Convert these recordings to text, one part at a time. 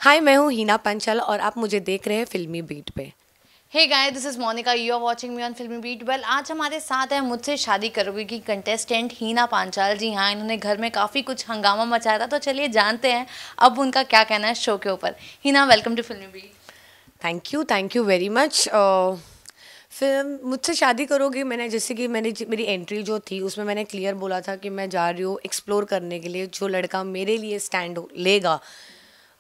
हाय, मैं हूँ हीना पंचल और आप मुझे देख रहे हैं फिल्मी बीट पे। Hey guys, this is Monika, you are watching me on Filmibeat. Well, आज हमारे साथ है मुझसे शादी करोगे की कंटेस्टेंट हीना पांचाल। जी हाँ, इन्होंने घर में काफ़ी कुछ हंगामा मचाया था, तो चलिए जानते हैं अब उनका क्या कहना है शो के ऊपर। Heena, welcome to Filmibeat. Thank you very much. Film Mujhse Shaadi करोगी, मैंने जैसे कि मेरी एंट्री जो थी उसमें मैंने क्लियर बोला था कि मैं जा रही हूँ एक्सप्लोर करने के लिए। जो लड़का मेरे लिए स्टैंड लेगा,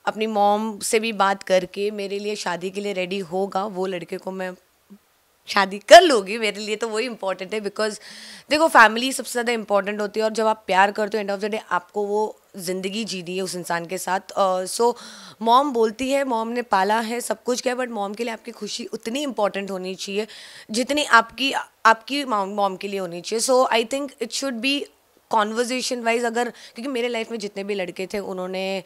अपनी मॉम से भी बात करके मेरे लिए शादी के लिए रेडी होगा, वो लड़के को मैं शादी कर लोगी। मेरे लिए तो वही इंपॉर्टेंट है, बिकॉज देखो, फैमिली सबसे ज़्यादा इंपॉर्टेंट होती है और जब आप प्यार करते हो एंड ऑफ द डे आपको वो ज़िंदगी जीनी है उस इंसान के साथ। सो मॉम बोलती है, मॉम ने पाला है, सब कुछ किया, बट मॉम के लिए आपकी खुशी उतनी इंपॉर्टेंट होनी चाहिए जितनी आपकी आपकी मॉम के लिए होनी चाहिए। So I think it should be conversation wise. अगर क्योंकि मेरे लाइफ में जितने भी लड़के थे उन्होंने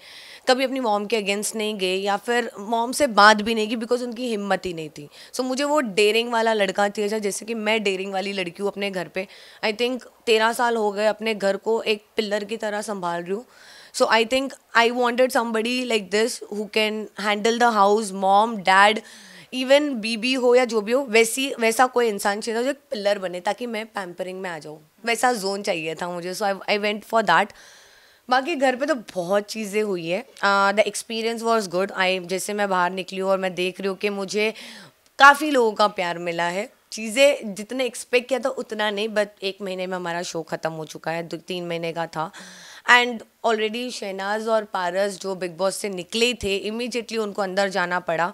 कभी अपनी मॉम के अगेंस्ट नहीं गए या फिर मॉम से बात भी नहीं की, बिकॉज उनकी हिम्मत ही नहीं थी। सो मुझे वो डेयरिंग वाला लड़का चाहिए, जैसे कि मैं डेयरिंग वाली लड़की हूँ अपने घर पे। आई थिंक 13 साल हो गए अपने घर को एक पिलर की तरह संभाल रही हूँ। So I think I wanted somebody like this who can handle the house, mom, dad, even बीबी हो या जो भी हो, वैसा कोई इंसान चाहिए था जो एक पिलर बने, ताकि मैं पैम्परिंग में आ जाऊँ। वैसा जोन चाहिए था मुझे। सो आई वेंट फॉर दैट। बाकी घर पे तो बहुत चीज़ें हुई है। The experience was good. जैसे मैं बाहर निकली हूँ और मैं देख रही हूँ कि मुझे काफ़ी लोगों का प्यार मिला है। चीज़ें जितने एक्सपेक्ट किया था उतना नहीं, बट 1 महीने में हमारा शो ख़त्म हो चुका है, 3 महीने का था। एंड ऑलरेडी शहनाज और पारस जो बिग बॉस से निकले थे, इमीडिएटली उनको अंदर जाना पड़ा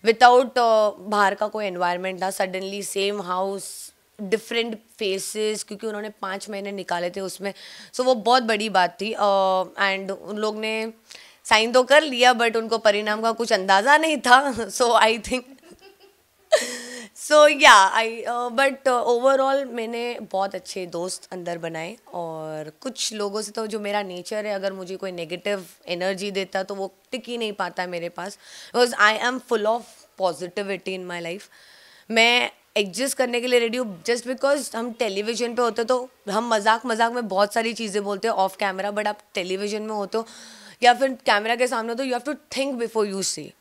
विदाउट बाहर का कोई एनवायरनमेंट था। Suddenly same house, different phases, क्योंकि उन्होंने 5 महीने निकाले थे उसमें। सो वो बहुत बड़ी बात थी। एंड उन लोग ने साइन तो कर लिया, बट उनको परिणाम का कुछ अंदाज़ा नहीं था। सो आई थिंक सो या आई बट ओवरऑल मैंने बहुत अच्छे दोस्त अंदर बनाए। और कुछ लोगों से तो जो मेरा नेचर है, अगर मुझे कोई नेगेटिव एनर्जी देता तो वो टिक ही नहीं पाता है मेरे पास, because I am full of positivity in my life. मैं एडजस्ट करने के लिए रेडी हूँ, जस्ट बिकॉज हम टेलीविजन पे होते तो हम मजाक मजाक में बहुत सारी चीज़ें बोलते हैं ऑफ कैमरा, बट आप टेलीविजन में होते हो या फिर कैमरा के सामने हो तो you have to think before you see.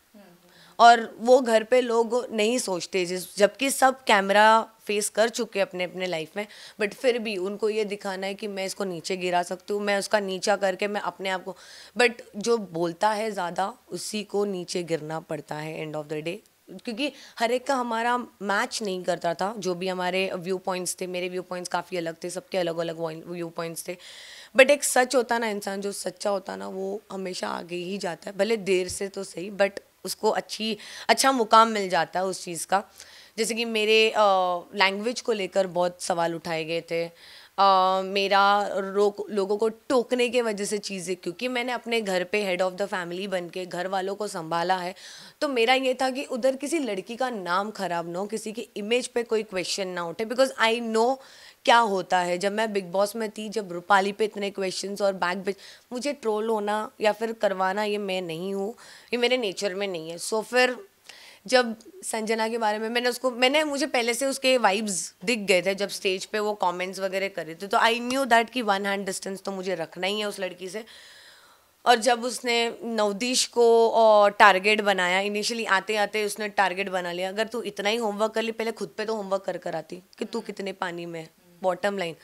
और वो घर पे लोग नहीं सोचते, जबकि सब कैमरा फेस कर चुके अपने अपने लाइफ में, बट फिर भी उनको ये दिखाना है कि मैं इसको नीचे गिरा सकती हूँ, मैं उसका नीचा करके मैं अपने आप को। बट जो बोलता है ज़्यादा उसी को नीचे गिरना पड़ता है एंड ऑफ द डे, क्योंकि हर एक का हमारा मैच नहीं करता था। जो भी हमारे व्यू पॉइंट्स थे, मेरे व्यू पॉइंट्स काफ़ी अलग थे, सबके अलग अलग व्यू पॉइंट्स थे। बट एक सच होता ना, इंसान जो सच्चा होता ना वो हमेशा आगे ही जाता है, भले देर से तो सही, बट उसको अच्छा मुकाम मिल जाता है उस चीज़ का। जैसे कि मेरे लैंग्वेज को लेकर बहुत सवाल उठाए गए थे। मेरा लोगों को टोकने के वजह से चीज़ें, क्योंकि मैंने अपने घर पे हेड ऑफ़ द फैमिली बन के घर वालों को संभाला है, तो मेरा ये था कि उधर किसी लड़की का नाम खराब ना हो, किसी की इमेज पे कोई क्वेश्चन ना उठे, बिकॉज आई नो क्या होता है। जब मैं बिग बॉस में थी, जब रूपाली पे इतने क्वेश्चंस और बैक बेच, मुझे ट्रोल होना या फिर करवाना, ये मैं नहीं हूँ, ये मेरे नेचर में नहीं है। सो फिर जब संजना के बारे में मैंने मुझे पहले से उसके वाइब्स दिख गए थे जब स्टेज पे वो कमेंट्स वगैरह कर रहे थे, तो आई न्यू दैट कि 1 हैंड डिस्टेंस तो मुझे रखना ही है उस लड़की से। और जब उसने नवदीश को टारगेट बनाया, इनिशियली आते आते उसने टारगेट बना लिया। अगर तू इतना ही होमवर्क कर ली, पहले खुद पे तो होमवर्क कर कर आती कि तू कितने पानी में है, बॉटम लाइन।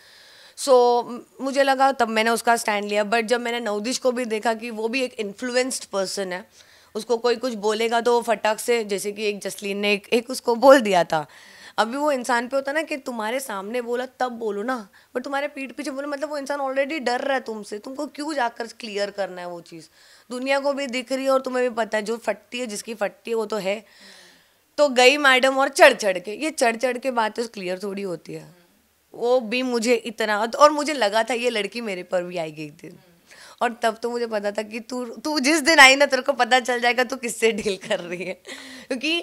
सो मुझे लगा, तब मैंने उसका स्टैंड लिया। बट जब मैंने नवदीश को भी देखा कि वो भी एक इन्फ्लुएंस्ड पर्सन है, उसको कोई कुछ बोलेगा तो फटाक से, जैसे कि एक जसलीन ने एक उसको बोल दिया था। अभी वो इंसान पे होता ना कि तुम्हारे सामने बोला तब बोलो ना, बट तुम्हारे पीठ पीछे बोलो, मतलब वो इंसान ऑलरेडी डर रहा है तुमसे, तुमको क्यों जाकर क्लियर करना है वो चीज़। दुनिया को भी दिख रही है और तुम्हें भी पता है, जो फटती है जिसकी फटती है वो तो है। तो गई मैडम और चढ़ चढ़ के, ये चढ़ चढ़ के बातें क्लियर थोड़ी होती है। वो भी मुझे इतना, और मुझे लगा था ये लड़की मेरे पर भी आएगी एक दिन। और तब तो मुझे पता था कि तू तू जिस दिन आई ना, तेरे को पता चल जाएगा तू किससे डील कर रही है। क्योंकि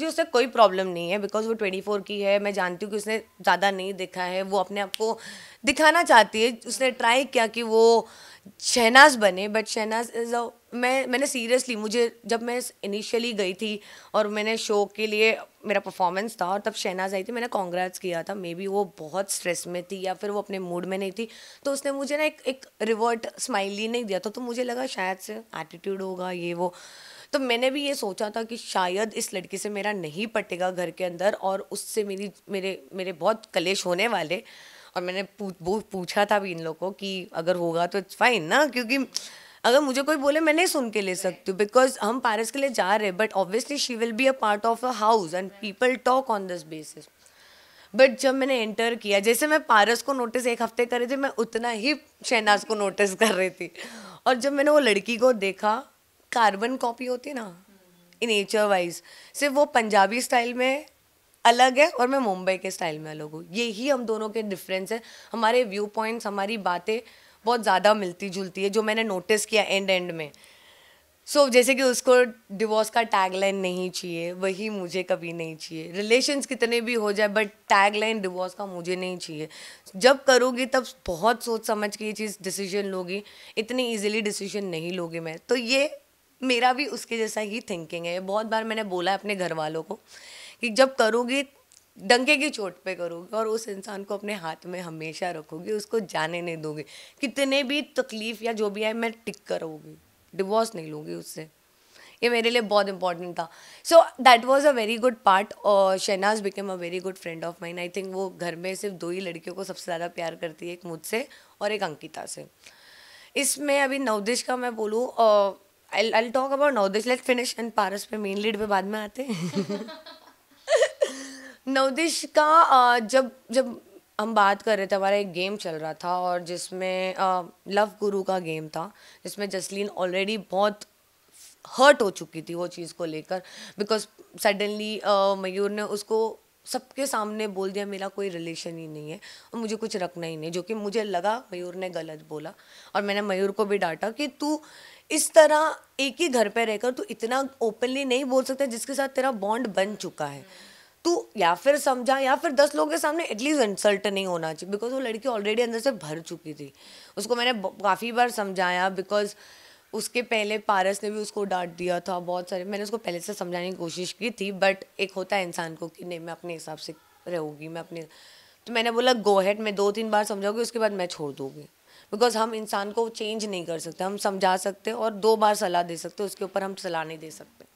उससे कोई प्रॉब्लम नहीं है, बिकॉज वो 24 की है। मैं जानती हूँ कि उसने ज़्यादा नहीं देखा है, वो अपने आप को दिखाना चाहती है। उसने ट्राई किया कि वो शहनाज बने, बट शहनाज इज़ अ मैंने सीरियसली, मुझे जब मैं इनिशियली गई थी और मैंने शो के लिए मेरा परफॉर्मेंस था और तब शहनाज आई थी, मैंने कॉन्ग्रेट्स किया था। मे बी वो बहुत स्ट्रेस में थी या फिर वो अपने मूड में नहीं थी, तो उसने मुझे ना एक रिवर्ट स्माइली नहीं दिया था, तो मुझे लगा शायद से एटीट्यूड होगा ये वो। तो मैंने भी ये सोचा था कि शायद इस लड़की से मेरा नहीं पटेगा घर के अंदर और उससे मेरे मेरे बहुत कलेश होने वाले। और मैंने पूछा था भी इन लोगों को कि अगर होगा तो इट्स फाइन ना, क्योंकि अगर मुझे कोई बोले मैं नहीं सुन के ले सकती हूँ, बिकॉज हम पेरिस के लिए जा रहे हैं, but obviously she will be a part of a house and people talk on this basis. But जब मैंने एंटर किया, जैसे मैं पारस को नोटिस एक हफ्ते कर रही थी, मैं उतना ही शहनाज को नोटिस कर रही थी। और जब मैंने वो लड़की को देखा, कार्बन कॉपी होती ना इन नेचर वाइज, सिर्फ वो पंजाबी स्टाइल में अलग है और मैं मुंबई के स्टाइल में अलग हूँ। यही हम दोनों के डिफरेंस है। हमारे व्यू पॉइंट्स, हमारी बातें बहुत ज़्यादा मिलती जुलती है, जो मैंने नोटिस किया एंड में। जैसे कि उसको डिवोर्स का टैगलाइन नहीं चाहिए, वही मुझे कभी नहीं चाहिए। रिलेशंस कितने भी हो जाए, बट टैगलाइन डिवोर्स का मुझे नहीं चाहिए। जब करोगी तब बहुत सोच समझ के ये चीज़ डिसीजन लोगी, इतनी इजीली डिसीजन नहीं लोगी मैं। तो ये मेरा भी उसके जैसा ही थिंकिंग है। बहुत बार मैंने बोला है अपने घर वालों को कि जब करोगी डंके की चोट पे करोगे और उस इंसान को अपने हाथ में हमेशा रखोगे, उसको जाने नहीं दोगे, कितने भी तकलीफ या जो भी आए मैं टिक कर रहूँगी, डिवोर्स नहीं लूँगी उससे। ये मेरे लिए बहुत इंपॉर्टेंट था। So that was a very good part. और Shehnaaz became a very good friend of mine. I think वो घर में सिर्फ 2 ही लड़कियों को सबसे ज़्यादा प्यार करती है, एक मुझसे और एक अंकिता से। इसमें अभी नवदिश का मैं बोलूँ, I talk about Navdish, let's finish and Paras पे मेन लीड पे बाद में आते हैं। नवदिश का जब जब हम बात कर रहे थे, हमारा एक गेम चल रहा था और जिसमें लव गुरु का गेम था, जिसमें जसलीन ऑलरेडी बहुत हर्ट हो चुकी थी वो चीज़ को लेकर, बिकॉज सडनली मयूर ने उसको सबके सामने बोल दिया मेरा कोई रिलेशन ही नहीं है और मुझे कुछ रखना ही नहीं, जो कि मुझे लगा मयूर ने गलत बोला। और मैंने मयूर को भी डांटा कि तू इस तरह एक ही घर पे रहकर तू इतना ओपनली नहीं बोल सकता जिसके साथ तेरा बॉन्ड बन चुका है। तू या फिर समझा या फिर 10 लोगों के सामने एटलीस्ट इंसल्ट नहीं होना चाहिए, बिकॉज वो लड़की ऑलरेडी अंदर से भर चुकी थी। उसको मैंने काफ़ी बार समझाया, बिकॉज उसके पहले पारस ने भी उसको डांट दिया था बहुत सारे। मैंने उसको पहले से समझाने की कोशिश की थी, बट एक होता है इंसान को कि नहीं मैं अपने हिसाब से रहूँगी, मैं अपने। तो मैंने बोला गो हेड, मैं 2-3 बार समझाऊंगी, उसके बाद मैं छोड़ दूँगी, बिकॉज हम इंसान को चेंज नहीं कर सकते। हम समझा सकते और 2 बार सलाह दे सकते, उसके ऊपर हम सलाह नहीं दे सकते।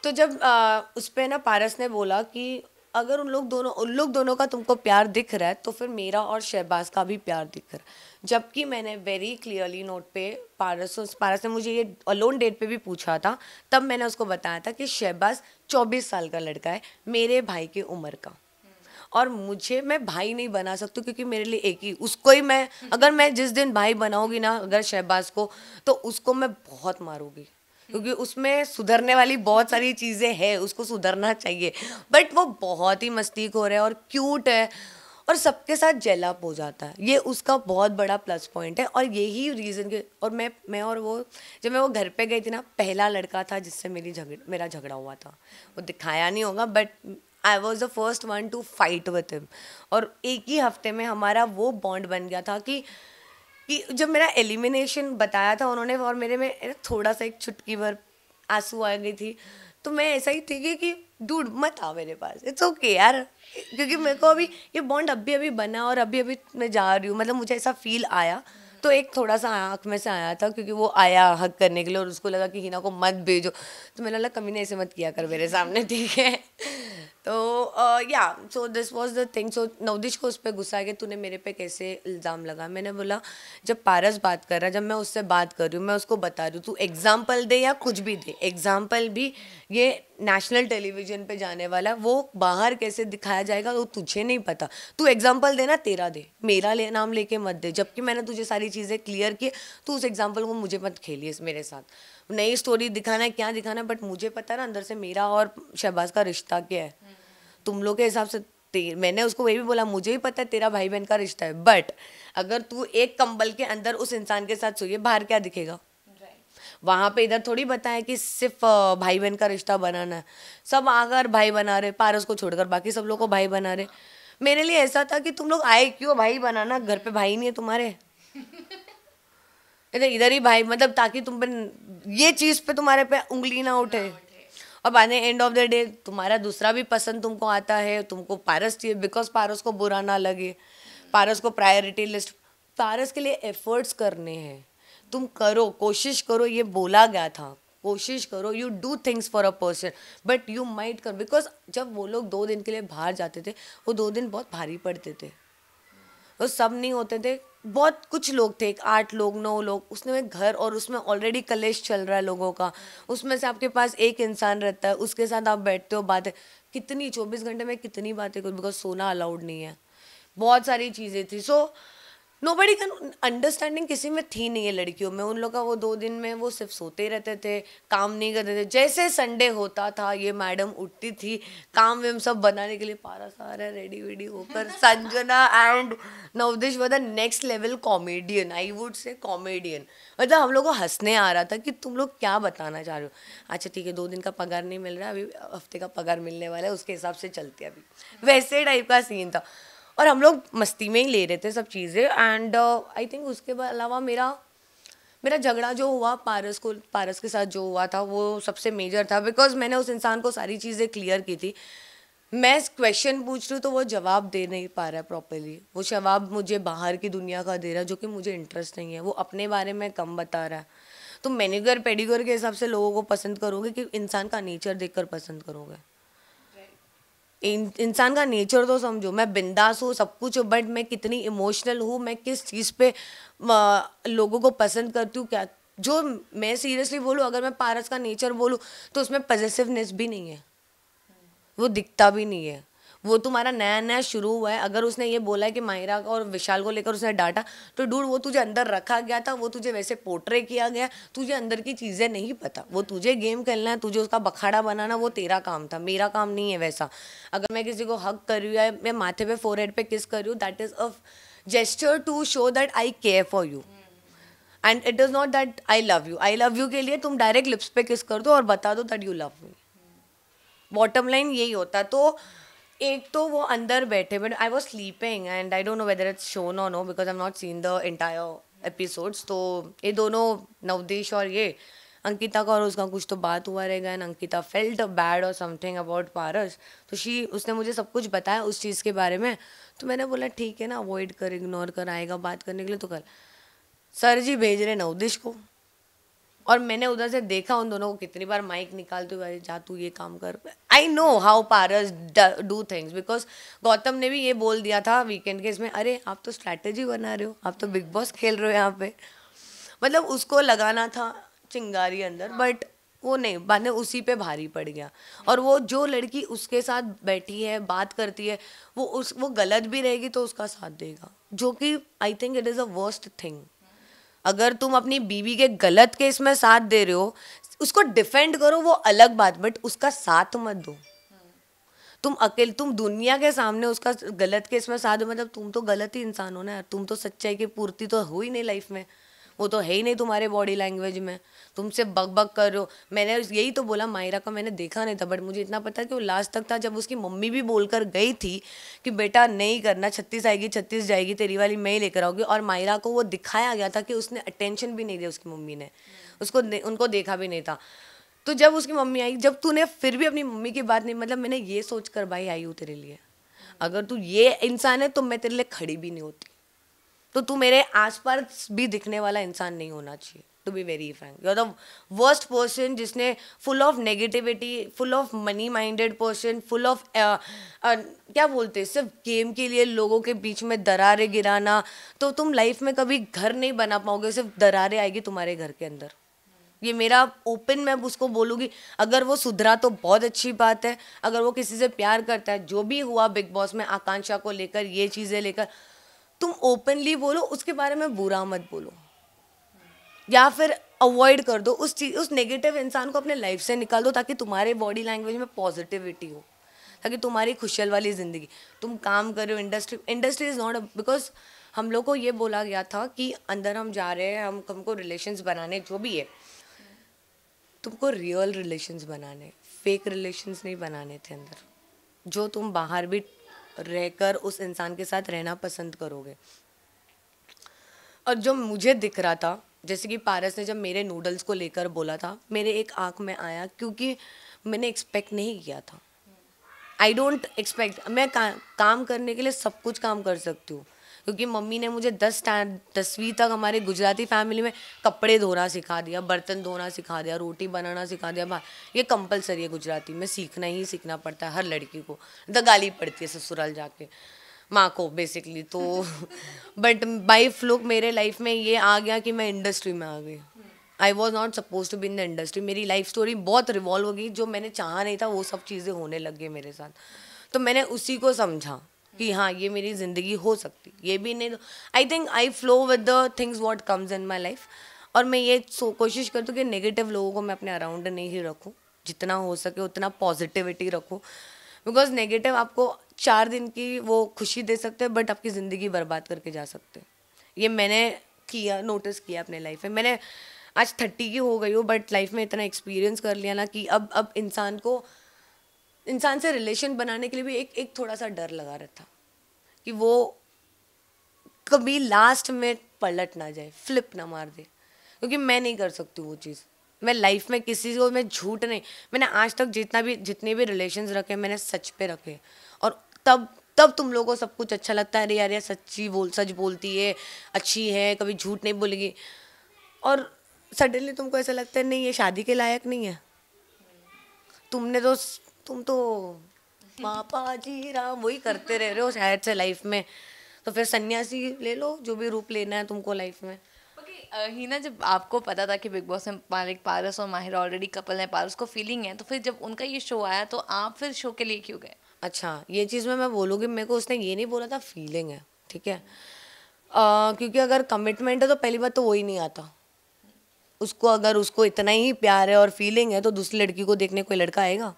तो जब उस पे ना पारस ने बोला कि अगर उन लोग दोनों का तुमको प्यार दिख रहा है तो फिर मेरा और शहबाज का भी प्यार दिख रहा है। जबकि मैंने वेरी क्लियरली नोट पे पारस ने मुझे ये अलोन डेट पे भी पूछा था, तब मैंने उसको बताया था कि शहबाज 24 साल का लड़का है, मेरे भाई की उम्र का, और मुझे मैं भाई नहीं बना सकती क्योंकि मेरे लिए एक ही उसको ही मैं, अगर मैं जिस दिन भाई बनाऊंगी ना अगर शहबाज को, तो उसको मैं बहुत मारूंगी, क्योंकि उसमें सुधरने वाली बहुत सारी चीज़ें हैं, उसको सुधरना चाहिए। बट वो बहुत ही मस्तीखोर है और क्यूट है और सबके साथ जेल अप हो जाता है, ये उसका बहुत बड़ा प्लस पॉइंट है। और यही रीज़न के, और मैं और वो, जब मैं वो घर पे गई थी ना, पहला लड़का था जिससे मेरा झगड़ा हुआ था। वो दिखाया नहीं होगा, but I was the first one two fight with him. और एक ही हफ्ते में हमारा वो बॉन्ड बन गया था कि जब मेरा एलिमिनेशन बताया था उन्होंने और मेरे में थोड़ा सा एक चुटकी भर आंसू आ गई थी, तो मैं ऐसा ही थी कि डूड मत आ मेरे पास, इट्स ओके यार, क्योंकि मेरे को अभी ये बॉन्ड अभी अभी बना और अभी अभी मैं जा रही हूँ, मतलब मुझे ऐसा फील आया। तो एक थोड़ा सा आँख में से आया था, क्योंकि वो आया हक करने के लिए और उसको लगा कि हिना को मत भेजो, तो मैंने लगा कभी नहीं ऐसे मत किया कर मेरे सामने, ठीक है। तो या so this was the thing. So Navdish को उस पर गुस्सा है कि तूने मेरे पे कैसे इल्ज़ाम लगा। मैंने बोला जब पारस बात कर रहा है, जब मैं उससे बात कर रही हूँ, मैं उसको बता रही हूँ, तू एग्जाम्पल दे या कुछ भी दे, एग्जाम्पल भी ये नेशनल टेलीविजन पे जाने वाला है, वो बाहर कैसे दिखाया जाएगा वो तुझे नहीं पता, तू एग्जाम्पल देना तेरा दे, मेरा नाम लेके मत दे। जबकि मैंने तुझे सारी चीज़ें क्लियर की, तू उस एग्जाम्पल को मुझे मत खेलिए मेरे साथ। नई स्टोरी दिखाना है क्या दिखाना है, बट मुझे पता है ना अंदर से मेरा और शहबाज का रिश्ता क्या है। तुम लोग के हिसाब से मैंने उसको वही भी बोला, मुझे भी पता है तेरा भाई बहन का रिश्ता है, बट अगर तू एक कंबल के अंदर उस इंसान के साथ सोइए, बाहर क्या दिखेगा। वहाँ पे इधर थोड़ी बताया कि सिर्फ भाई बहन का रिश्ता बनाना है, सब आकर भाई बना रहे, पारस को छोड़कर बाकी सब लोग को भाई बना रहे। मेरे लिए ऐसा था कि तुम लोग आए क्यों भाई बनाना, घर पे भाई नहीं है तुम्हारे। इधर इधर ही भाई, मतलब ताकि तुम पे ये चीज़ पे तुम्हारे पे उंगली ना उठे। और by the end of the day तुम्हारा दूसरा भी पसंद तुमको आता है, तुमको पारस चाहिए, बिकॉज पारस को बुरा ना लगे, पारस को प्रायोरिटी लिस्ट, पारस के लिए एफर्ट्स करने हैं। तुम करो, कोशिश करो, ये बोला गया था, कोशिश करो, you do things for a person, but you might कर, बिकॉज जब वो लोग 2 दिन के लिए बाहर जाते थे, वो 2 दिन बहुत भारी पड़ते थे। वो सब नहीं होते थे, बहुत कुछ लोग थे, 8 लोग 9 लोग, उसने में घर, और उसमें ऑलरेडी कलेश चल रहा है लोगों का, उसमें से आपके पास एक इंसान रहता है, उसके साथ आप बैठते हो, बातें कितनी 24 घंटे में कितनी बातें करो, बिकॉज सोना अलाउड नहीं है, बहुत सारी चीज़ें थी। सो नोबडी कैन अंडरस्टैंडिंग किसी में थी नहीं है लड़कियों में। उन लोग का वो 2 दिन में वो सिर्फ सोते रहते थे, काम नहीं करते थे। जैसे संडे होता था ये मैडम उठती थी काम वेम सब बनाने के लिए, पारा सारा रेडी वेडी होकर, Sanjana and Navdish were the next level comedian, I would say comedian. मतलब हम लोग को हंसने आ रहा था कि तुम लोग क्या बताना चाह रहे हो। अच्छा ठीक है, 2 दिन का पगार नहीं मिल रहा, अभी हफ्ते का पगार मिलने वाला है, उसके हिसाब से चलते अभी, वैसे टाइप का सीन था। और हम लोग मस्ती में ही ले रहे थे सब चीज़ें। एंड आई थिंक उसके बाद अलावा मेरा मेरा झगड़ा जो हुआ पारस के साथ जो हुआ था वो सबसे मेजर था, बिकॉज मैंने उस इंसान को सारी चीज़ें क्लियर की थी। मैं क्वेश्चन पूछ रही हूँ तो वो जवाब दे नहीं पा रहा है प्रॉपरली, वो जवाब मुझे बाहर की दुनिया का दे रहा है जो कि मुझे इंटरेस्ट नहीं है, वो अपने बारे में कम बता रहा है। तो मैनीक्योर पेडिक्योर के हिसाब से लोगों को पसंद करोगे कि इंसान का नेचर देखकर पसंद करोगे? इंसान का नेचर तो समझो, मैं बिंदास हूँ सब कुछ हूँ, बट मैं कितनी इमोशनल हूँ, मैं किस चीज़ पे लोगों को पसंद करती हूँ, क्या जो मैं सीरियसली बोलूँ, अगर मैं पारस का नेचर बोलूँ तो उसमें पॉजिटिवनेस भी नहीं है, वो दिखता भी नहीं है। वो तुम्हारा नया नया शुरू हुआ है। अगर उसने ये बोला है कि माहिरा और विशाल को लेकर उसने डांटा, तो डूड वो तुझे अंदर रखा गया था, वो तुझे वैसे पोर्ट्रे किया गया, तुझे अंदर की चीज़ें नहीं पता, वो तुझे गेम खेलना है, तुझे उसका बखाड़ा बनाना वो तेरा काम था, मेरा काम नहीं है वैसा। अगर मैं किसी को हक कर रही हूँ या मैं माथे पे फोरहेड पे किस कर रही हूँ, that is a gesture to show that I care for you, and it is not that I love you. I love you के लिए तुम डायरेक्ट लिप्स पे किस कर दो और बता दो that you love me, bottom line यही होता। तो एक तो वो अंदर बैठे, but I was sleeping and I don't know whether it's shown और no, because I am not seen the entire episodes. तो ये दोनों नवदेश और ये अंकिता का और उसका कुछ तो बात हुआ रहेगा, एंड अंकिता फेल्ट बैड और समथिंग अबाउट पारस, तो उसने मुझे सब कुछ बताया उस चीज़ के बारे में। तो मैंने बोला ठीक है ना, अवॉइड कर, इग्नोर कर, आएगा बात करने के लिए तो कर। सर जी भेज रहे नवदेश को, और मैंने उधर से देखा उन दोनों को कितनी बार माइक निकालते हुए, जा तू ये काम कर। I know how Paras do things, because Gautam ने भी ये बोल दिया था वीकेंड के इसमें, अरे आप तो स्ट्रैटेजी बना रहे हो, आप तो बिग बॉस खेल रहे हो यहाँ पे। मतलब उसको लगाना था चिंगारी अंदर, बट वो नहीं, बाद में उसी पे भारी पड़ गया। और वो जो लड़की उसके साथ बैठी है बात करती है, वो गलत भी रहेगी तो उसका साथ देगा, जो कि आई think it is a worst thing. अगर तुम अपनी बीवी के गलत केस में साथ दे रहे हो, उसको डिफेंड करो वो अलग बात, बट उसका साथ मत दो। तुम अकेले, तुम दुनिया के सामने उसका गलत केस में साथ दो, मतलब तुम तो गलत ही इंसान हो ना यार, तुम तो सच्चाई की पूर्ति तो हो ही नहीं लाइफ में, वो तो है ही नहीं तुम्हारे बॉडी लैंग्वेज में, तुम सिर्फ बक बक कर रहे हो। मैंने यही तो बोला, मायरा का मैंने देखा नहीं था, बट मुझे इतना पता कि वो लास्ट तक था, जब उसकी मम्मी भी बोलकर गई थी कि बेटा नहीं करना, 36 आएगी 36 जाएगी, तेरी वाली मैं ही लेकर आऊँगी। और मायरा को वो दिखाया गया था कि उसने अटेंशन भी नहीं दिया, उसकी मम्मी ने उनको देखा भी नहीं था। तो जब उसकी मम्मी आई, जब तूने फिर भी अपनी मम्मी की बात नहीं, मतलब मैंने ये सोच कर भाई आई हूँ तेरे लिए, अगर तू ये इंसान है तो मैं तेरे लिए खड़ी भी नहीं होती। तो तू मेरे आसपास भी दिखने वाला इंसान नहीं होना चाहिए, to be very frank. You are the worst person, जिसने full of negativity, full of money minded person, full of क्या बोलते हैं, सिर्फ गेम के लिए लोगों के बीच में दरारें गिराना। तो तुम लाइफ में कभी घर नहीं बना पाओगे, सिर्फ दरारें आएगी तुम्हारे घर के अंदर। ये मेरा ओपन, मैं उसको बोलूँगी, अगर वो सुधरा तो बहुत अच्छी बात है, अगर वो किसी से प्यार करता है, जो भी हुआ बिग बॉस में आकांक्षा को लेकर, ये चीज़ें लेकर, तुम ओपनली बोलो, उसके बारे में बुरा मत बोलो, या फिर अवॉइड कर दो उस नेगेटिव इंसान को अपने लाइफ से निकाल दो, ताकि तुम्हारे बॉडी लैंग्वेज में पॉजिटिविटी हो, ताकि तुम्हारी खुशहाल वाली ज़िंदगी। तुम काम कर रहे हो, इंडस्ट्री इज़ नॉट, बिकॉज हम लोग को ये बोला गया था कि अंदर हम जा रहे हैं, हमको रिलेशंस बनाने, जो भी है तुमको रियल रिलेशंस बनाने, फेक रिलेशंस नहीं बनाने थे अंदर, जो तुम बाहर भी रहकर उस इंसान के साथ रहना पसंद करोगे। और जो मुझे दिख रहा था जैसे कि पारस ने जब मेरे नूडल्स को लेकर बोला था, मेरे एक आँख में आया, क्योंकि मैंने एक्सपेक्ट नहीं किया था। आई डोंट एक्सपेक्ट, मैं काम करने के लिए सब कुछ काम कर सकती हूँ, क्योंकि मम्मी ने मुझे 10वीं तक हमारे गुजराती फैमिली में कपड़े धोना सिखा दिया, बर्तन धोना सिखा दिया, रोटी बनाना सिखा दिया। ये कंपलसरी है गुजराती में, सीखना ही सीखना पड़ता है हर लड़की को, तो गाली पड़ती है ससुराल जाके माँ को बेसिकली। तो बट बाई फ्लुक मेरे लाइफ में ये आ गया कि मैं इंडस्ट्री में आ गई। I was not suppose to be in the industry. मेरी लाइफ स्टोरी बहुत रिवॉल्व हो गई, जो मैंने चाहा नहीं था वो सब चीज़ें होने लग गई मेरे साथ। तो मैंने उसी को समझा कि हाँ ये मेरी ज़िंदगी हो सकती, ये भी नहीं। आई think I flow with the things what comes in my life. और मैं ये कोशिश करती हूँ कि नेगेटिव लोगों को मैं अपने अराउंड नहीं ही रखूँ, जितना हो सके उतना पॉजिटिविटी रखूँ। बिकॉज नेगेटिव आपको 4 दिन की वो खुशी दे सकते हैं, बट आपकी ज़िंदगी बर्बाद करके जा सकते हैं। ये मैंने किया, नोटिस किया अपने लाइफ में। मैंने आज 30 की हो गई हूँ, बट लाइफ में इतना एक्सपीरियंस कर लिया ना कि अब इंसान से रिलेशन बनाने के लिए भी एक थोड़ा सा डर लगा रहता कि वो कभी लास्ट में पलट ना जाए, फ्लिप ना मार दे, क्योंकि मैं नहीं कर सकती वो चीज़। मैं लाइफ में किसी को मैं झूठ नहीं, मैंने आज तक जितने भी रिलेशंस रखे मैंने सच पे रखे। और तब तुम लोगों को सब कुछ अच्छा लगता है, अरे यार सच बोलती है, अच्छी है, कभी झूठ नहीं बोलेगी। और सडनली तुमको ऐसा लगता है नहीं ये शादी के लायक नहीं है। तुम तो पापा जी राम वही करते रह रहे हो शायद से लाइफ में, तो फिर सन्यासी ले लो, जो भी रूप लेना है तुमको लाइफ में। हीना, जब आपको पता था कि बिग बॉस में मालिक पारस और माहिरा ऑलरेडी कपल है, पारस को फीलिंग है, तो फिर जब उनका ये शो आया तो आप फिर शो के लिए क्यों गए? अच्छा, ये चीज़ मैं बोलूँगी, मेरे को उसने ये नहीं बोला था फीलिंग है, ठीक है। क्योंकि अगर कमिटमेंट है तो पहली बात तो वो ही नहीं आता उसको। अगर उसको इतना ही प्यार है और फीलिंग है तो दूसरी लड़की को देखने कोई लड़का आएगा?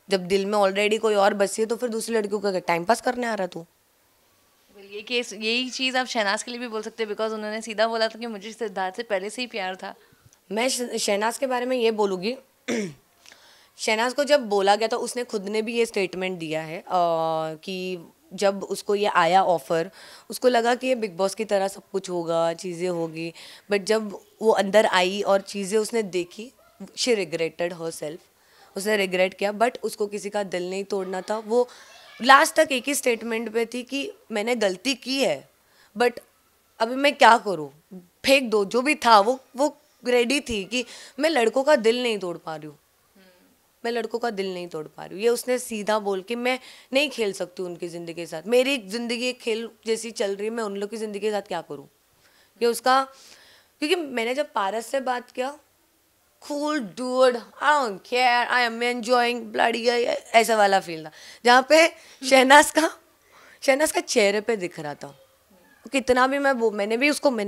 जब दिल में ऑलरेडी कोई और बसी है तो फिर दूसरी लड़की को टाइम पास करने आ रहा तू? ये केस, यही चीज़ आप शहनाज के लिए भी बोल सकते हैं, बिकॉज उन्होंने सीधा बोला था कि मुझे सिद्धार्थ से पहले से ही प्यार था। मैं शहनाज के बारे में ये बोलूँगी शहनाज को जब बोला गया था उसने खुद ने भी ये स्टेटमेंट दिया है कि जब उसको ये आया ऑफ़र, उसको लगा कि ये बिग बॉस की तरह सब कुछ होगा, चीज़ें होगी। बट जब वो अंदर आई और चीज़ें उसने देखी, शी रिग्रेटेड हर सेल्फ, उसने रिग्रेट किया। बट उसको किसी का दिल नहीं तोड़ना था। वो लास्ट तक एक ही स्टेटमेंट पे थी कि मैंने गलती की है, बट अभी मैं क्या करूँ, फेंक दो जो भी था। वो रेडी थी कि मैं लड़कों का दिल नहीं तोड़ पा रही हूँ, मैं लड़कों का दिल नहीं तोड़ पा रही हूँ। ये उसने सीधा बोल के मैं नहीं खेल सकती उनकी ज़िंदगी के साथ। मेरी ज़िंदगी एक खेल जैसी चल रही है, मैं उन लोग की ज़िंदगी के साथ क्या करूँ? ये उसका, क्योंकि मैंने जब पारस से बात किया, cool dude, I don't care, I am enjoying bloody, ऐसा वाला फील था। जहाँ पे शहनाज का चेहरे पे दिख रहा था। कितना भी मैंने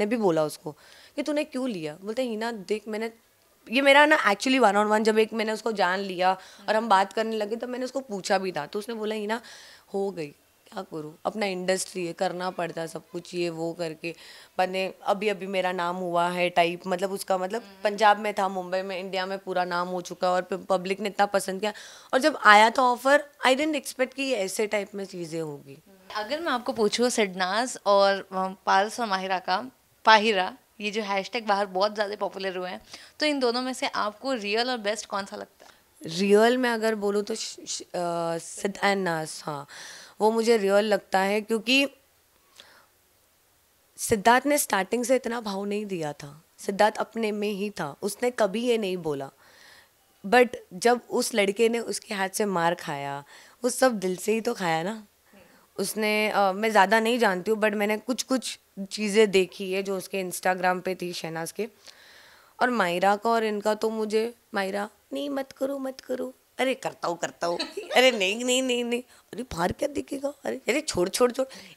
भी बोला उसको कि तूने क्यों लिया। बोलते हीना देख, मैंने ये मेरा ना एक्चुअली 1-on-1 जब एक मैंने उसको जान लिया और हम बात करने लगे तब मैंने उसको पूछा भी था, तो उसने बोला हीना हो गई, क्या करूँ, अपना इंडस्ट्री है, करना पड़ता है सब कुछ, ये वो करके। मैंने अभी मेरा नाम हुआ है टाइप, मतलब उसका मतलब पंजाब में था, मुंबई में, इंडिया में पूरा नाम हो चुका और पब्लिक ने इतना पसंद किया। और जब आया था ऑफर, आई डिडंट एक्सपेक्ट कि ऐसे टाइप में चीज़ें होगी। अगर मैं आपको पूछूँ सिडनाज और पारस और माहिरा का, पाहिरा, ये जो हैशटैग बाहर बहुत ज़्यादा पॉपुलर हुए हैं, तो इन दोनों में से आपको रियल और बेस्ट कौन सा लगता है? रियल में अगर बोलूँ तो सिद्ध एंड नाज, हाँ वो मुझे रियल लगता है, क्योंकि सिद्धार्थ ने स्टार्टिंग से इतना भाव नहीं दिया था। सिद्धार्थ अपने में ही था, उसने कभी ये नहीं बोला। बट जब उस लड़के ने उसके हाथ से मार खाया, वो सब दिल से ही तो खाया ना उसने। मैं ज़्यादा नहीं जानती हूँ, बट मैंने कुछ चीज़ें देखी है जो उसके इंस्टाग्राम पे थी शहनाज के। और मायरा का और इनका तो मुझे, मायरा नहीं मत करो, अरे करता हूँ अरे नहीं, अरे बाहर क्या दिखेगा, अरे छोड़,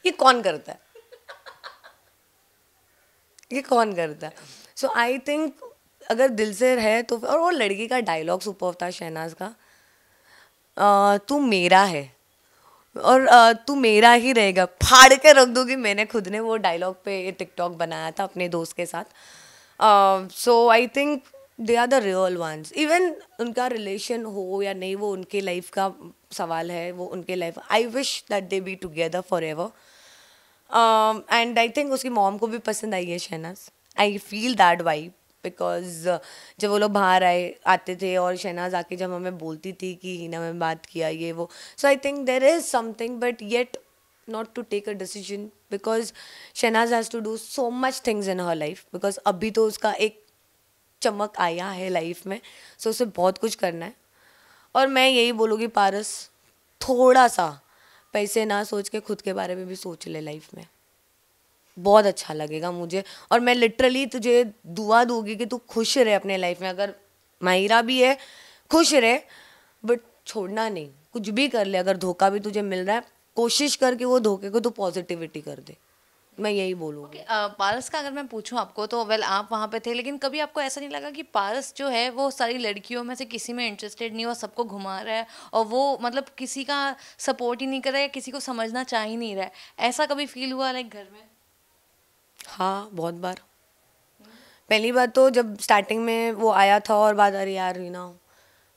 ये कौन करता है, सो आई थिंक अगर दिल से है तो। और वो लड़की का डायलॉग सुपर था शहनाज का, तू मेरा है और तू मेरा ही रहेगा, फाड़ के रख दूंगी। मैंने खुद ने वो डायलॉग पे टिकटॉक बनाया था अपने दोस्त के साथ। So I think they are the real ones. Even उनका रिलेशन हो या नहीं, वो उनके लाइफ का सवाल है, वो उनके life. I wish that they be together forever. And I think उसकी मॉम को भी पसंद आई है Shehnaaz. I feel that vibe because जब वो लोग बाहर आते थे और शहनाज आके जब हमें बोलती थी कि हिना में बात किया ये वो, so I think there is something but yet not to take a decision because Shahnaz has to do so much things in her life because अभी तो उसका एक चमक आया है लाइफ में, सो उसे बहुत कुछ करना है. और मैं यही बोलूँगी पारस, थोड़ा सा पैसे ना सोच के खुद के बारे में भी सोच ले लाइफ में, बहुत अच्छा लगेगा मुझे. और मैं लिटरली तुझे दुआ दूंगी कि तू खुश रहे अपने लाइफ में. अगर माहिरा भी है खुश रहे बट छोड़ना नहीं, कुछ भी कर ले. अगर धोखा भी तुझे मिल रहा है कोशिश करके वो धोखे को तू पॉजिटिविटी कर दे, मैं यही बोलूँगी. पारस का अगर मैं पूछूं आपको तो वेल आप वहाँ पे थे, लेकिन कभी आपको ऐसा नहीं लगा कि पारस जो है वो सारी लड़कियों में से किसी में इंटरेस्टेड नहीं, वो सबको घुमा रहा है और वो मतलब किसी का सपोर्ट ही नहीं कर रहा है या किसी को समझना चाह ही नहीं रहा है, ऐसा कभी फील हुआ लाइक घर में? हाँ बहुत बार. पहली बात तो जब स्टार्टिंग में वो आया था और बात, अरे यार रीना,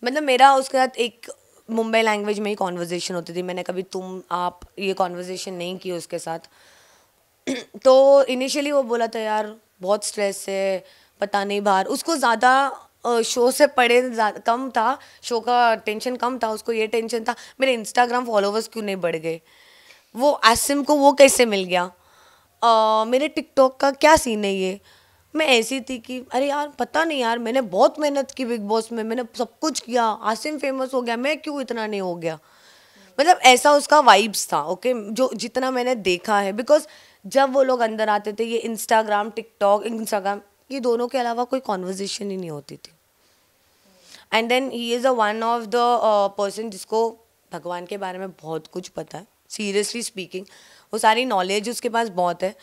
मतलब मेरा उसके साथ एक मुंबई लैंग्वेज में ही कॉन्वर्जेशन होती थी. मैंने कभी तुम आप ये कॉन्वर्जेशन नहीं की उसके साथ. तो इनिशियली वो बोला था यार बहुत स्ट्रेस है, पता नहीं बाहर. उसको ज़्यादा शो से पड़े कम था, शो का टेंशन कम था, उसको ये टेंशन था मेरे इंस्टाग्राम फॉलोवर्स क्यों नहीं बढ़ गए, वो आसिम को वो कैसे मिल गया, मेरे टिकटॉक का क्या सीन है ये. मैं ऐसी थी कि अरे यार पता नहीं यार, मैंने बहुत मेहनत की बिग बॉस में, मैंने सब कुछ किया, आसिम फेमस हो गया, मैं क्यों इतना नहीं हो गया. मतलब ऐसा उसका वाइब्स था. ओके जो जितना मैंने देखा है, बिकॉज जब वो लोग अंदर आते थे ये इंस्टाग्राम ये दोनों के अलावा कोई कॉन्वर्जेशन ही नहीं होती थी. And then he is a one of the person जिसको भगवान के बारे में बहुत कुछ पता है. सीरियसली स्पीकिंग वो सारी नॉलेज उसके पास बहुत है.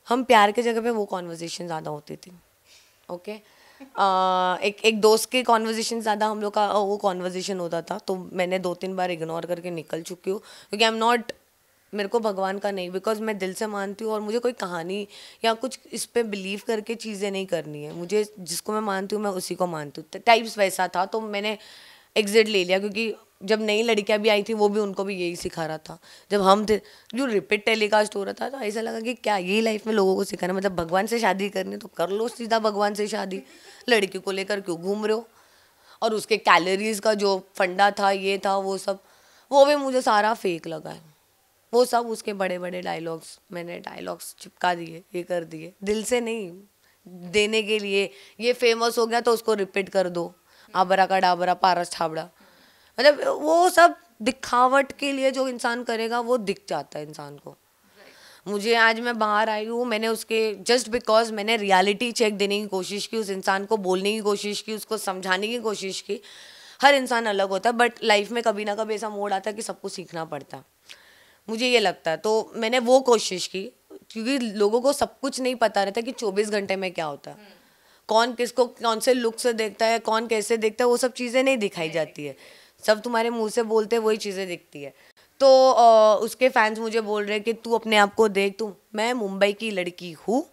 हम प्यार के जगह पे वो कॉन्वर्जेशन ज़्यादा होती थी. ओके एक दोस्त के कॉन्वर्जेशन ज़्यादा हम लोग का वो कॉन्वर्जेशन होता था. तो मैंने 2-3 बार इग्नोर करके निकल चुकी हूँ क्योंकि आई एम नॉट, मेरे को भगवान का नहीं, बिकॉज मैं दिल से मानती हूँ और मुझे कोई कहानी या कुछ इस पे बिलीव करके चीज़ें नहीं करनी है. मुझे जिसको मैं मानती हूँ मैं उसी को मानती हूँ. टाइप्स वैसा था तो मैंने एग्जिट ले लिया क्योंकि जब नई लड़कियां भी आई थी वो भी उनको भी यही सिखा रहा था. जब हम थे जो रिपीट टेलीकास्ट हो रहा था तो ऐसा लगा कि क्या यही लाइफ में लोगों को सिखाना, मतलब भगवान से शादी करनी तो कर लो सीधा भगवान से शादी, लड़की को लेकर क्यों घूम रहे हो. और उसके कैलोरीज का जो फंडा था ये था वो सब, वो भी मुझे सारा फेक लगा है. वो सब उसके बड़े बड़े डायलॉग्स, मैंने डायलॉग्स चिपका दिए, ये कर दिए, दिल से नहीं देने के लिए. ये फेमस हो गया तो उसको रिपीट कर दो, आबरा का डाबरा पारस छाबड़ा. मतलब वो सब दिखावट के लिए जो इंसान करेगा वो दिख जाता है इंसान को. मुझे आज मैं बाहर आई हूँ, मैंने उसके जस्ट बिकॉज मैंने रियलिटी चेक देने की कोशिश की, उस इंसान को बोलने की कोशिश की, उसको समझाने की कोशिश की. हर इंसान अलग होता है बट लाइफ में कभी ना कभी ऐसा मोड़ आता है कि सबको सीखना पड़ता है, मुझे ये लगता है. तो मैंने वो कोशिश की क्योंकि लोगों को सब कुछ नहीं पता रहता कि 24 घंटे में क्या होता है, कौन किसको कौन से लुक से देखता है, कौन कैसे देखता है, वो सब चीज़ें नहीं दिखाई जाती है. सब तुम्हारे मुंह से बोलते वही चीज़ें दिखती है. तो उसके फैंस मुझे बोल रहे हैं कि तू अपने आप को देख, तू, मैं मुंबई की लड़की हूँ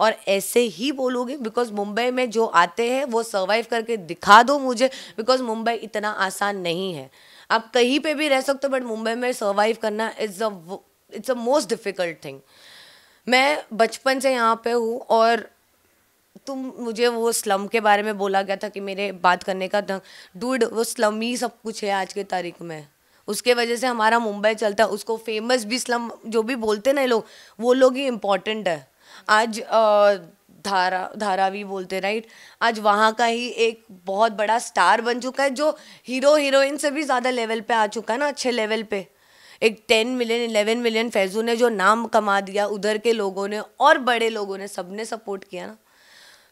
और ऐसे ही बोलोगे बिकॉज मुंबई में जो आते हैं वो सर्वाइव करके दिखा दो मुझे, बिकॉज मुंबई इतना आसान नहीं है. आप कहीं पे भी रह सकते हो बट मुंबई में सर्वाइव करना it's a most difficult thing. मैं बचपन से यहाँ पे हूँ और तुम मुझे वो स्लम के बारे में बोला गया था कि मेरे बात करने का ढंग, डूड वो स्लम ही सब कुछ है आज के तारीख में. उसके वजह से हमारा मुंबई चलता है. उसको फेमस भी स्लम जो भी बोलते ना लोग, वो लोग ही इम्पोर्टेंट है. आज धारावी बोलते राइट, आज वहाँ का ही एक बहुत बड़ा स्टार बन चुका है जो हीरो हीरोइन से भी ज़्यादा लेवल पे आ चुका है ना, अच्छे लेवल पे. एक 10 मिलियन 11 मिलियन फैजू ने जो नाम कमा दिया, उधर के लोगों ने और बड़े लोगों ने सबने सपोर्ट किया ना.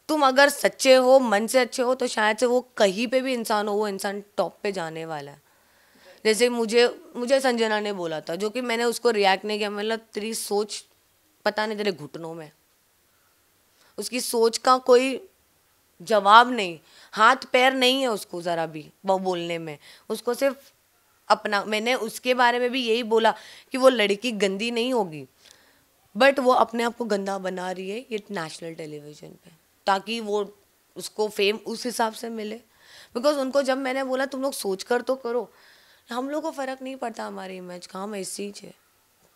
तुम अगर सच्चे हो, मन से अच्छे हो तो शायद से वो कहीं पे भी इंसान हो, वो इंसान टॉप पे जाने वाला है. जैसे मुझे संजना ने बोला था, जो कि मैंने उसको रिएक्ट नहीं किया. मतलब तेरी सोच पता नहीं तेरे घुटनों में, उसकी सोच का कोई जवाब नहीं, हाथ पैर नहीं है उसको ज़रा भी वो बोलने में. उसको सिर्फ अपना, मैंने उसके बारे में भी यही बोला कि वो लड़की गंदी नहीं होगी बट वो अपने आप को गंदा बना रही है ये नेशनल टेलीविज़न पे ताकि वो उसको फेम उस हिसाब से मिले. बिकॉज उनको जब मैंने बोला तुम लोग सोच कर तो करो, हम लोग को फ़र्क नहीं पड़ता हमारी इमेज का, हम ऐसी ही है,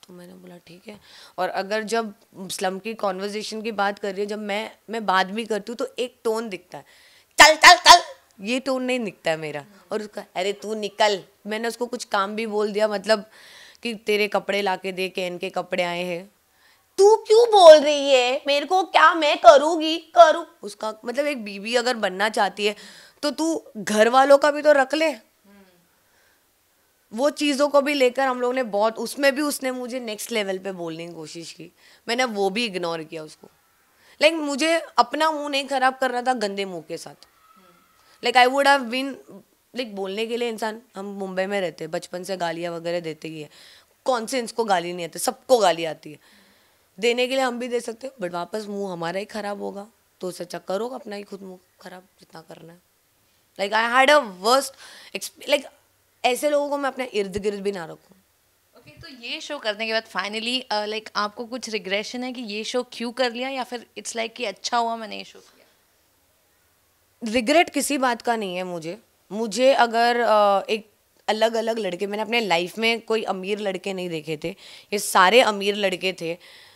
तो मैंने बोला ठीक है। और अगर जब स्लम की कॉन्वर्जेशन की बात कर रही है, जब मैं बात भी करती हूँ तो एक टोन दिखता है, चल चल चल, ये टोन नहीं दिखता है मेरा। और उसका अरे तू निकल, मैंने उसको कुछ काम भी बोल दिया, मतलब कि तेरे कपड़े ला के दे, कैन के कपड़े आए हैं, तू क्यों बोल रही है मेरे को, क्या मैं करूँगी करूँ। उसका मतलब एक बीवी अगर बनना चाहती है तो तू घर वालों का भी तो रख ले। वो चीज़ों को भी लेकर हम लोगों ने बहुत, उसमें भी उसने मुझे नेक्स्ट लेवल पे बोलने की कोशिश की, मैंने वो भी इग्नोर किया उसको। लाइक मुझे अपना मुंह नहीं खराब करना था गंदे मुंह के साथ। Like I would have been, like बोलने के लिए इंसान, हम मुंबई में रहते हैं, बचपन से गालियाँ वगैरह देते ही है, कौन से इसको गाली नहीं आती, सबको गाली आती है, देने के लिए हम भी दे सकते हैं, बट वापस मुंह हमारा ही खराब होगा, तो उससे अच्छा करो अपना ही खुद मुंह खराब जितना करना है। Like I had a worst, like ऐसे लोगों को मैं अपने इर्द गिर्द भी ना रखूँ। ओके, तो ये शो करने के बाद फाइनली लाइक आपको कुछ रिग्रेशन है कि ये शो क्यों कर लिया, या फिर इट्स लाइक कि अच्छा हुआ मैंने ये शो किया? रिग्रेट किसी बात का नहीं है मुझे अगर एक अलग अलग लड़के, मैंने अपने लाइफ में कोई अमीर लड़के नहीं देखे थे, ये सारे अमीर लड़के थे,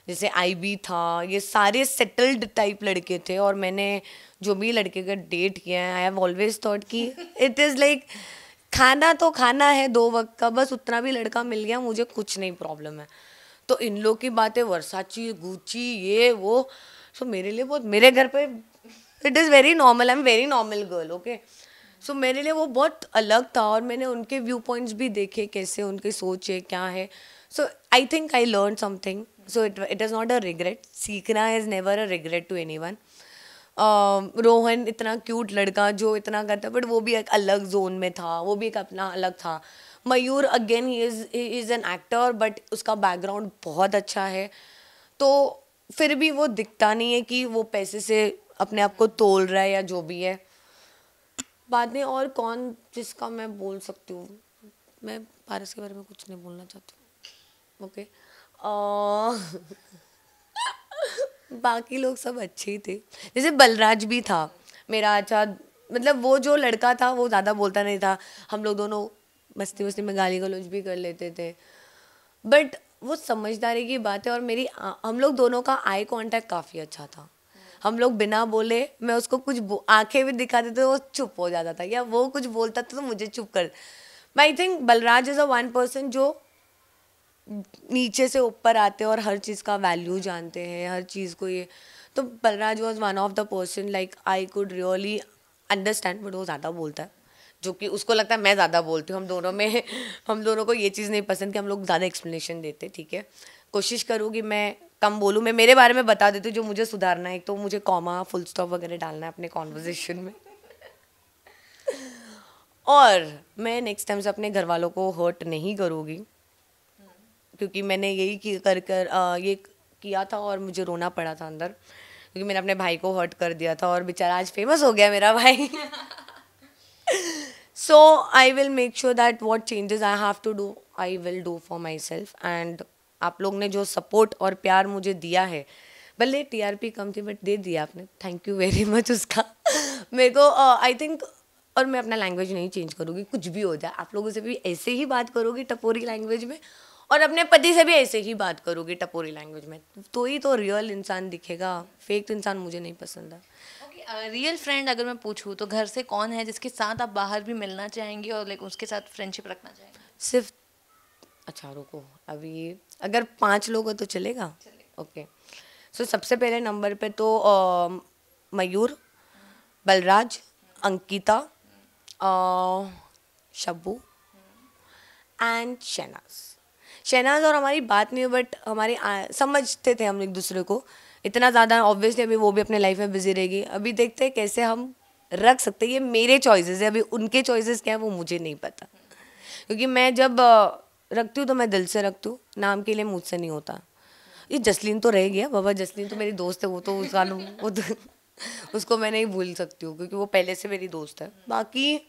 जैसे आईबी था, ये सारे सेटल्ड टाइप लड़के थे। और मैंने जो भी लड़के का डेट किया है, आई हैव ऑलवेज थॉट कि इट इज़ लाइक खाना तो खाना है 2 वक्त का, बस उतना भी लड़का मिल गया मुझे कुछ नहीं प्रॉब्लम है। तो इन लोग की बातें वर्साची गुची ये वो, सो मेरे लिए बहुत, मेरे घर पे it is very normal, I am very normal girl, okay. So मेरे लिए वो बहुत अलग था, और मैंने उनके व्यू पॉइंट्स भी देखे, कैसे उनकी सोच है क्या है। So I think I learn something, so it is not a regret, सीखना is never a regret to anyone. Rohan इतना क्यूट लड़का जो इतना करता, बट वो भी एक अलग जोन में था, वो भी एक अपना अलग था। Mayur again he is an actor, but उसका बैकग्राउंड बहुत अच्छा है, तो फिर भी वो दिखता नहीं है कि वो पैसे से अपने आप को तोल रहा है या जो भी है। बाद में और कौन जिसका मैं बोल सकती हूँ, मैं पारस के बारे में कुछ नहीं बोलना चाहती हूँ, ओके। बाकी लोग सब अच्छे ही थे, जैसे बलराज भी था मेरा अच्छा, मतलब वो जो लड़का था वो ज़्यादा बोलता नहीं था, हम लोग दोनों मस्ती मस्ती में गाली गलौज भी कर लेते थे, बट वो समझदारी की बात है। और हम लोग दोनों का आई कांटेक्ट काफ़ी अच्छा था, हम लोग बिना बोले, मैं उसको कुछ आंखें भी दिखा देते तो वो चुप हो जाता था, या वो कुछ बोलता था तो मुझे चुप कर। I think Balraj is a one person जो नीचे से ऊपर आते हैं और हर चीज़ का वैल्यू जानते हैं, हर चीज़ को ये, तो Balraj was one of the person like I could really understand, but वो ज़्यादा बोलता है, जो कि उसको लगता है मैं ज़्यादा बोलती हूँ, हम दोनों में हम दोनों को ये चीज़ नहीं पसंद कि हम लोग ज़्यादा एक्सप्लेनेशन देते, ठीक है। कोशिश करूँगी मैं कम बोलूँ, मैं मेरे बारे में बता देती हूँ जो मुझे सुधारना है, एक तो मुझे कॉमा फुल स्टॉप वगैरह डालना है अपने कॉन्वर्जेशन में, और मैं नेक्स्ट टाइम से अपने घर वालों को हर्ट नहीं करूँगी, क्योंकि मैंने यही ये किया था और मुझे रोना पड़ा था अंदर, क्योंकि मैंने अपने भाई को हर्ट कर दिया था और बेचारा आज फेमस हो गया मेरा भाई। So I will make sure that what changes I have to do I will do for myself. And आप लोग ने जो सपोर्ट और प्यार मुझे दिया है, भले टीआरपी कम थी बट दे दिया आपने, थैंक यू वेरी मच उसका। मेरे को आई थिंक, और मैं अपना लैंग्वेज नहीं चेंज करूँगी, कुछ भी हो जाए, आप लोगों से भी ऐसे ही बात करूँगी टपोरी लैंग्वेज में, और अपने पति से भी ऐसे ही बात करोगे टपोरी लैंग्वेज में, तो ही तो रियल इंसान दिखेगा, फेक इंसान मुझे नहीं पसंद है। ओके, रियल फ्रेंड अगर मैं पूछूँ तो घर से कौन है जिसके साथ आप बाहर भी मिलना चाहेंगे और लाइक उसके साथ फ्रेंडशिप रखना चाहेंगे? सिर्फ, अच्छा रुको, अभी अगर 5 लोग हो तो चलेगा, ओके। सो सबसे पहले नंबर पे तो मयूर, बलराज, अंकिता, शब्बू एंड शहनाज और हमारी बात नहीं, बट हमारी समझते थे हम एक दूसरे को इतना ज़्यादा, ऑब्वियसली अभी वो भी अपने लाइफ में बिजी रहेगी, अभी देखते हैं कैसे हम रख सकते हैं, ये मेरे चॉइसेस है, अभी उनके चॉइसेस क्या है वो मुझे नहीं पता, क्योंकि मैं जब रखती हूँ तो मैं दिल से रखती हूँ, नाम के लिए मुझसे नहीं होता। ये जसलीन तो रह गया बाबा, जसलीन तो मेरी दोस्त है, वो तो उसका वो तो उसको मैं नहीं भूल सकती हूँ क्योंकि वो पहले से मेरी दोस्त है। बाकी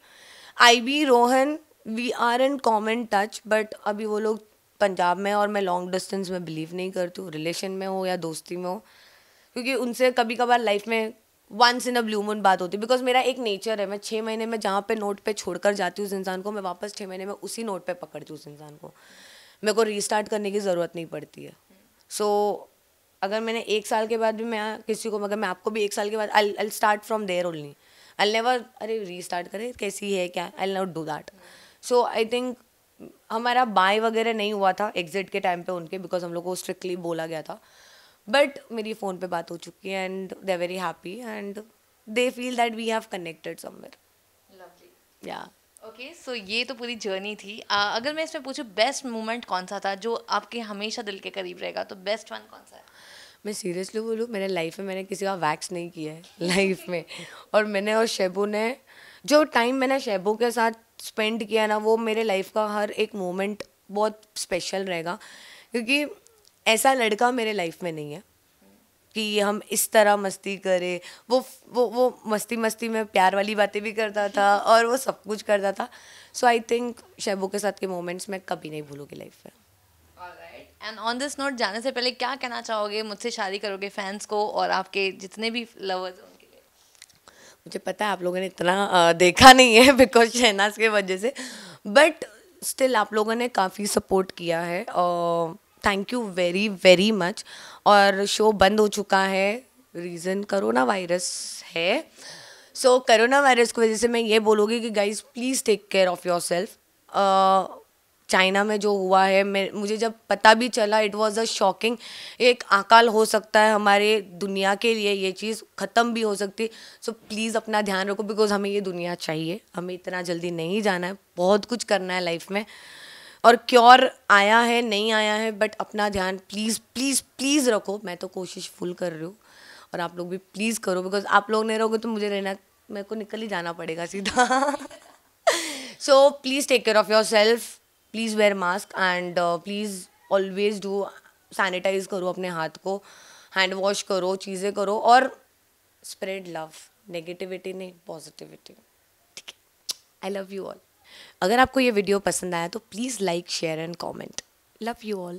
IB, Rohan, we are in common touch, but अभी वो लोग पंजाब में, और मैं लॉन्ग डिस्टेंस में बिलीव नहीं करती हूँ, रिलेशन में हो या दोस्ती में हो, क्योंकि उनसे कभी कभार लाइफ में once in a blue moon बात होती है, बिकॉज मेरा एक नेचर है, मैं 6 महीने में जहाँ पे नोट पे छोड़कर जाती हूँ उस इंसान को, मैं वापस 6 महीने में उसी नोट पे पकड़ती हूँ उस इंसान को। मेरे को रीस्टार्ट करने की ज़रूरत नहीं पड़ती है. सो अगर मैंने 1 साल के बाद भी मैं किसी को, मगर मैं आपको भी 1 साल के बाद I start from there only. I never अरे रीस्टार्ट करे कैसी है क्या, I not do that. So I think हमारा बाय वगैरह नहीं हुआ था एग्जिट के टाइम पे उनके, बिकॉज हम लोग को स्ट्रिक्टली बोला गया था. बट मेरी फ़ोन पे बात हो चुकी है and they are very happy and they feel that we have connected somewhere. Yeah okay, so ये तो पूरी जर्नी थी. अगर मैं इसमें पूछूं बेस्ट मोमेंट कौन सा था जो आपके हमेशा दिल के करीब रहेगा, तो बेस्ट वन कौन सा है? मैं सीरियसली बोलूँ, मेरे लाइफ में मैंने किसी का वैक्स नहीं किया है लाइफ में. और मैंने और शेबू ने जो टाइम मैंने शेबू के साथ स्पेंड किया ना, वो मेरे लाइफ का हर एक मोमेंट बहुत स्पेशल रहेगा. क्योंकि ऐसा लड़का मेरे लाइफ में नहीं है कि हम इस तरह मस्ती करें. वो मस्ती मस्ती में प्यार वाली बातें भी करता था और वो सब कुछ करता था. सो आई थिंक शेबू के साथ के मोमेंट्स मैं कभी नहीं भूलूँगी लाइफ में. एंड ऑन दिस नोट, जाने से पहले क्या कहना चाहोगे मुझसे शादी करोगे फैंस को और आपके जितने भी लवर्स उनके लिए? मुझे पता है आप लोगों ने इतना देखा नहीं है बिकॉज शहनाज के वजह से, बट स्टिल आप लोगों ने काफ़ी सपोर्ट किया है. Thank you very very much. और शो बंद हो चुका है, रीज़न कोरोना वायरस है. सो कोरोना वायरस की वजह से मैं ये बोलूँगी कि guys please take care of yourself. China में जो हुआ है, मुझे जब पता भी चला, इट वाज अ शॉकिंग. एक अकाल हो सकता है हमारे दुनिया के लिए, ये चीज़ ख़त्म भी हो सकती है. सो प्लीज़ अपना ध्यान रखो बिकॉज हमें ये दुनिया चाहिए. हमें इतना जल्दी नहीं जाना है, बहुत कुछ करना है लाइफ में. और क्योर आया है नहीं आया है, बट अपना ध्यान प्लीज़ प्लीज़ प्लीज़ रखो. मैं तो कोशिश फुल कर रही हूँ और आप लोग भी प्लीज़ करो बिकॉज आप लोग नहीं रहोगे तो मुझे रहना, मेरे को निकल ही जाना पड़ेगा सीधा. So please take care of yourself. Please wear mask and please always do sanitize करो अपने हाथ को, हैंड वॉश करो, चीज़ें करो और स्प्रेड लव. नेगेटिविटी नहीं, पॉजिटिविटी. ठीक है. आई लव यू ऑल. अगर आपको ये वीडियो पसंद आया तो please like share and comment. Love you all.